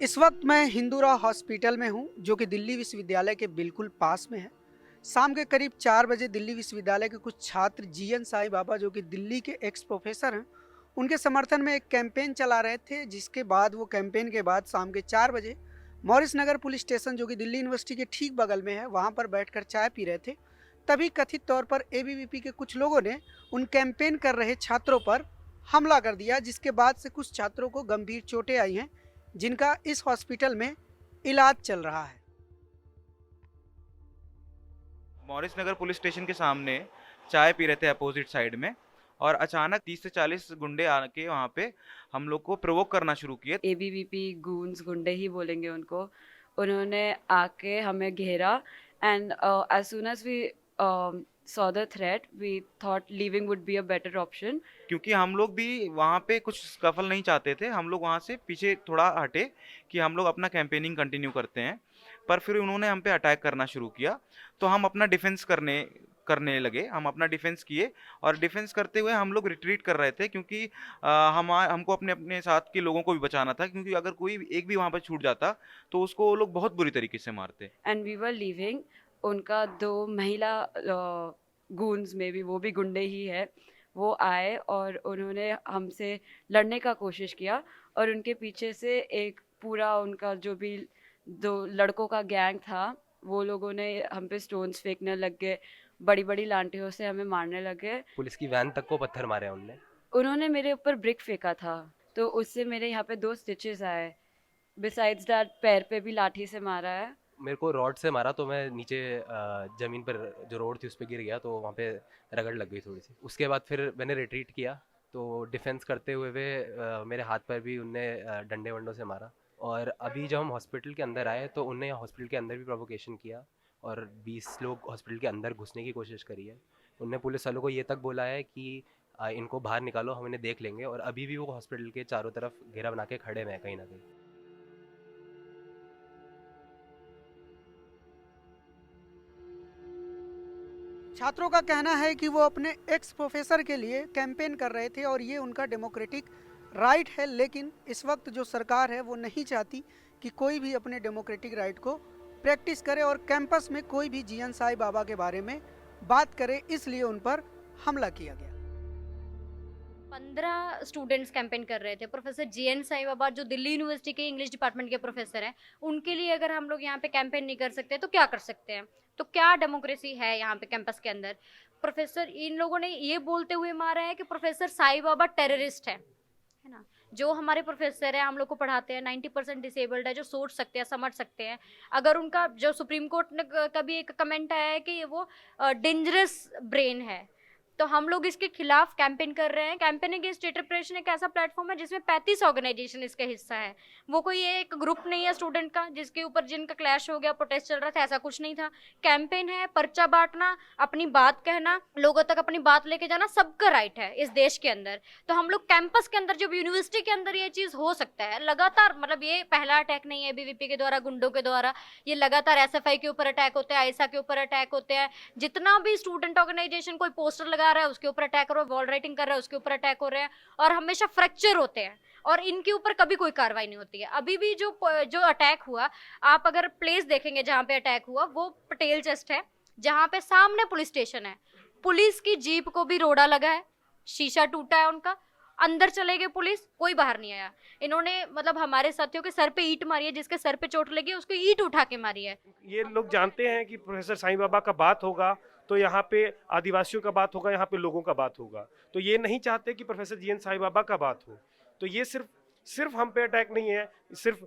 इस वक्त मैं हिंदूरा हॉस्पिटल में हूँ जो कि दिल्ली विश्वविद्यालय के बिल्कुल पास में है। शाम के करीब 4 बजे दिल्ली विश्वविद्यालय के कुछ छात्र जीएन साईं बाबा जो कि दिल्ली के एक्स प्रोफेसर हैं, उनके समर्थन में एक कैंपेन चला रहे थे। जिसके बाद वो कैंपेन के बाद शाम के 4 बजे मॉरिस नगर पुलिस स्टेशन जो कि दिल्ली यूनिवर्सिटी के ठीक बगल में है, वहाँ पर बैठकर चाय पी रहे थे। तभी कथित तौर पर एबीवीपी के कुछ लोगों ने उन कैंपेन कर रहे छात्रों पर हमला कर दिया, जिसके बाद से कुछ छात्रों को गंभीर चोटें आई हैं, जिनका इस हॉस्पिटल में इलाज चल रहा है। मॉरिस नगर पुलिस स्टेशन के सामने चाय पी रहे थे अपोजिट साइड में, और अचानक 30 से 40 गुंडे आके वहाँ पे हम लोग को प्रोवोक करना शुरू किए। एबीवीपी गूंस गुंडे ही बोलेंगे उनको। उन्होंने आके हमें घेरा and as soon as we saw the threat we thought leaving would be a better option. क्योंकि हम लोग भी वहाँ पे कुछ स्कफल नहीं चाहते थे, हम लोग वहाँ से पीछे थोड़ा हटे कि हम लोग अपना कैंपेनिंग कंटिन्यू करते हैं। पर फिर उन्होंने हम पे अटैक करना शुरू किया, तो हम अपना डिफेंस करने लगे। हम अपना डिफेंस किए, और डिफेंस करते हुए हम लोग रिट्रीट कर रहे थे, क्योंकि हमको अपने अपने साथ के लोगों को भी बचाना था, क्योंकि अगर कोई एक भी वहाँ पर छूट जाता तो उसको वो लोग बहुत बुरी तरीके से मारते। And we were leaving. उनका 2 महिला गूंस में भी, वो भी गुंडे ही है, वो आए और उन्होंने हमसे लड़ने का कोशिश किया। और उनके पीछे से एक पूरा उनका जो भी 2 लड़कों का गैंग था, वो लोगों ने हम पे स्टोन्स फेंकने लग गए, बड़ी बड़ी लांटियों से हमें मारने लगे। पुलिस की वैन तक को पत्थर मारे हैं उनने। उन्होंने मेरे ऊपर ब्रिक फेंका था, तो उससे मेरे यहाँ पे 2 स्टिचेस आए। बिसाइड्स दैट पैर पे भी लाठी से मारा है। मेरे को रॉड से मारा, तो मैं नीचे ज़मीन पर जो रोड थी उस पर गिर गया, तो वहाँ पे रगड़ लग गई थोड़ी सी। उसके बाद फिर मैंने रिट्रीट किया, तो डिफेंस करते हुए मेरे हाथ पर भी उनने डंडे वंडों से मारा। और अभी जब हम हॉस्पिटल के अंदर आए तो उनने हॉस्पिटल के अंदर भी प्रोवोकेशन किया, और 20 लोग हॉस्पिटल के अंदर घुसने की कोशिश करी है। उनने पुलिस वालों को ये तक बोला है कि इनको बाहर निकालो, हम इन्हें देख लेंगे। और अभी भी वो हॉस्पिटल के चारों तरफ घेरा बना के खड़े हैं कहीं ना कहीं। छात्रों का कहना है कि वो अपने एक्स प्रोफेसर के लिए कैंपेन कर रहे थे और ये उनका डेमोक्रेटिक राइट है, लेकिन इस वक्त जो सरकार है वो नहीं चाहती कि कोई भी अपने डेमोक्रेटिक राइट को प्रैक्टिस करे और कैंपस में कोई भी जीएन साईं बाबा के बारे में बात करे, इसलिए उन पर हमला किया गया। 15 स्टूडेंट्स कैंपेन कर रहे थे। प्रोफेसर जीएन साईं बाबा जो दिल्ली यूनिवर्सिटी के इंग्लिश डिपार्टमेंट के प्रोफेसर हैं, उनके लिए अगर हम लोग यहाँ पे कैंपेन नहीं कर सकते तो क्या कर सकते हैं? तो क्या डेमोक्रेसी है यहाँ पे कैंपस के अंदर? प्रोफेसर, इन लोगों ने ये बोलते हुए मारा है कि प्रोफेसर साईं बाबा टेररिस्ट है ना। जो हमारे प्रोफेसर है, हम लोग को पढ़ाते हैं, 90% डिसेबल्ड है, जो सोच सकते हैं, समझ सकते हैं। अगर उनका जो सुप्रीम कोर्ट ने कभी एक कमेंट आया है कि वो डेंजरस ब्रेन है, तो हम लोग इसके खिलाफ कैंपेन कर रहे हैं। कैंपेन अगेंस्ट स्टेट रिप्रेशन एक ऐसा प्लेटफॉर्म है जिसमें 35 ऑर्गेनाइजेशन इसका हिस्सा है। वो कोई एक ग्रुप नहीं है स्टूडेंट का जिसके ऊपर जिनका क्लैश हो गया, प्रोटेस्ट चल रहा था, ऐसा कुछ नहीं था। कैंपेन है, पर्चा बांटना, अपनी बात कहना, लोगों तक अपनी बात लेके जाना सबका राइट है इस देश के अंदर। तो हम लोग कैंपस के अंदर, जब यूनिवर्सिटी के अंदर ये चीज़ हो सकता है लगातार, मतलब ये पहला अटैक नहीं है एबीवीपी के द्वारा, गुंडों के द्वारा, ये लगातार एसएफआई के ऊपर अटैक होते हैं, आईएसआ के ऊपर अटैक होते हैं। जितना भी स्टूडेंट ऑर्गेनाइजेशन कोई पोस्टर लगा रहा है उसके ऊपर अटैक हो रहा है, वॉल राइटिंग कर रहा है उसके ऊपर अटैक हो रहे हैं, और हमेशा फ्रैक्चर होते हैं, और इनके ऊपर कभी कोई कार्रवाई नहीं होती है। अभी भी जो अटैक हुआ, आप अगर प्लेस देखेंगे जहाँ पे अटैक हुआ, वो पटेल चेस्ट है, जहाँ पे सामने पुलिस स्टेशन है। पुलिस की जीप को भी रोड़ा लगा है, शीशा टूटा है उनका, अंदर चले गए पुलिस, कोई बाहर नहीं आया। इन्होंने मतलब हमारे साथियों के सर पे ईंट मारी है, जिसके सर पे चोट लगी है उसको ईंट उठा के मारी है। ये लोग जानते हैं कि प्रोफेसर साईं बाबा का बात होगा तो यहाँ पे आदिवासियों का बात होगा, यहाँ पे लोगों का बात होगा। तो ये नहीं चाहते कि प्रोफेसर जीएन साईं बाबा का बात हो। तो ये सिर्फ हम पे अटैक नहीं है, सिर्फ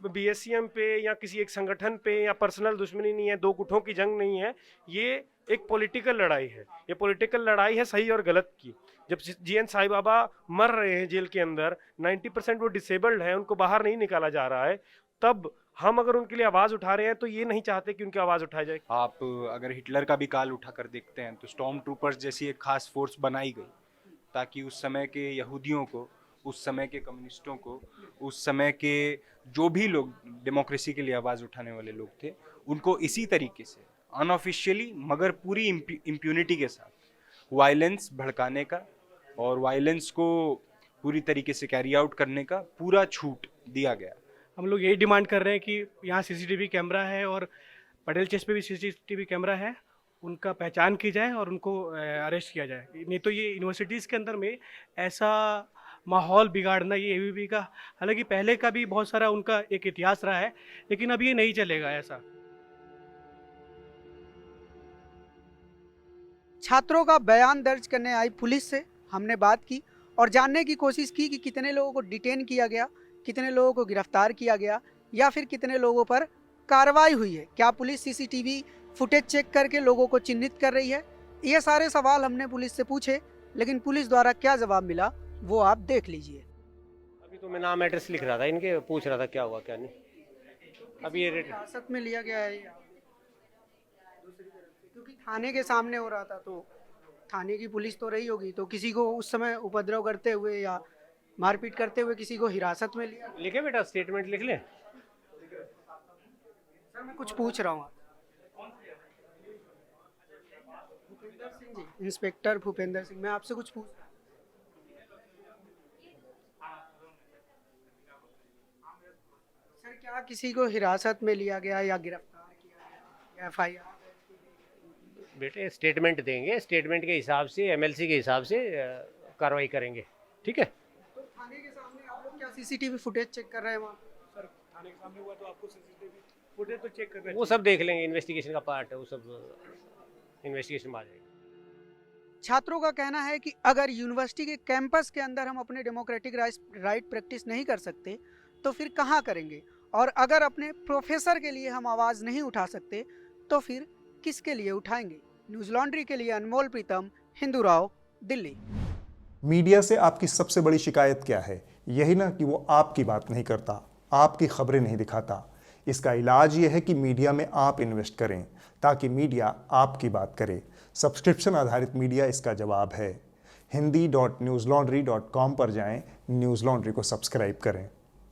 बीएससीएम पे या किसी एक संगठन पे या पर्सनल दुश्मनी नहीं है, 2 गुटों की जंग नहीं है। ये एक पॉलिटिकल लड़ाई है। ये पॉलिटिकल लड़ाई है सही और गलत की। जब जीएन साईं बाबा मर रहे हैं जेल के अंदर, 90% वो डिसेबल्ड हैं, उनको बाहर नहीं निकाला जा रहा है, तब हम अगर उनके लिए आवाज़ उठा रहे हैं तो ये नहीं चाहते कि उनकी आवाज़ उठाई जाए। आप अगर हिटलर का भी काल उठा कर देखते हैं तो स्टॉर्म ट्रूपर्स जैसी एक खास फोर्स बनाई गई ताकि उस समय के यहूदियों को, उस समय के कम्युनिस्टों को, उस समय के जो भी लोग डेमोक्रेसी के लिए आवाज़ उठाने वाले लोग थे, उनको इसी तरीके से अनऑफिशियली मगर पूरी इम्प्यूनिटी के साथ वायलेंस भड़काने का और वायलेंस को पूरी तरीके से कैरी आउट करने का पूरा छूट दिया गया। हम लोग यही डिमांड कर रहे हैं कि यहाँ सीसीटीवी कैमरा है और पटेल चेस्ट पे भी सीसीटीवी कैमरा है, उनका पहचान की जाए और उनको अरेस्ट किया जाए। नहीं तो ये यूनिवर्सिटीज़ के अंदर में ऐसा माहौल बिगाड़ना, ये एबीवी का, हालांकि पहले का भी बहुत सारा उनका एक इतिहास रहा है, लेकिन अब ये नहीं चलेगा ऐसा। छात्रों का बयान दर्ज करने आई पुलिस से हमने बात की और जानने की कोशिश की कि कितने लोगों को डिटेन किया गया, कितने लोगों को गिरफ्तार किया गया या फिर कितने लोगों पर कार्रवाई हुई है। क्या पुलिस सीसीटीवी फुटेज चेक करके लोगों को चिन्हित कर रही है? ये सारे सवाल हमने पुलिस से पूछे, लेकिन पुलिस द्वारा क्या जवाब मिला वो आप देख लीजिए। अभी तो मैं नाम एड्रेस लिख रहा था इनके, पूछ रहा था क्या हुआ क्या नहीं। अभी ये हिरासत में लिया गया है क्योंकि थाने के सामने हो रहा था, तो थाने की पुलिस तो रही होगी, तो किसी को उस समय उपद्रव करते हुए या मारपीट करते हुए किसी को हिरासत में लिया? लिखे बेटा, स्टेटमेंट लिख ले। सर मैं कुछ पूछ रहा हूँ। भूपेंद्र सिंह जी, इंस्पेक्टर भूपेंद्र सिंह, मैं आपसे कुछ पूछ सर, क्या किसी को हिरासत में लिया गया या गिरफ्तार किया गया, FIR? बेटे स्टेटमेंट देंगे, स्टेटमेंट के हिसाब से, MLC के हिसाब से कार्रवाई करेंगे, ठीक है। तो थाने के सामने आप लोग क्या सीसीटीवी फुटेज चेक कर रहे हैं वहाँ? सर थाने के सामने हुआ तो आपको सीसीटीवी फुटेज तो चेक करना वो सब देख लेंगे, इन्वेस्टिगेशन का पार्ट है, वो सब इन्वेस्टिगेशन में आ जाएगा। छात्रों का कहना है कि अगर यूनिवर्सिटी के कैंपस के अंदर हम अपने डेमोक्रेटिक राइट प्रैक्टिस नहीं कर सकते तो फिर कहाँ करेंगे, और अगर अपने प्रोफेसर के लिए हम आवाज़ नहीं उठा सकते तो फिर किसके लिए उठाएंगे। न्यूज़ लॉन्ड्री के लिए अनमोल प्रीतम, हिंदू राव, दिल्ली। मीडिया से आपकी सबसे बड़ी शिकायत क्या है? यही ना कि वो आपकी बात नहीं करता, आपकी खबरें नहीं दिखाता। इसका इलाज ये है कि मीडिया में आप इन्वेस्ट करें ताकि मीडिया आपकी बात करे। सब्सक्रिप्शन आधारित मीडिया इसका जवाब है। hindi.newslaundry.com पर जाएं, न्यूज़ लॉन्ड्री को सब्सक्राइब करें।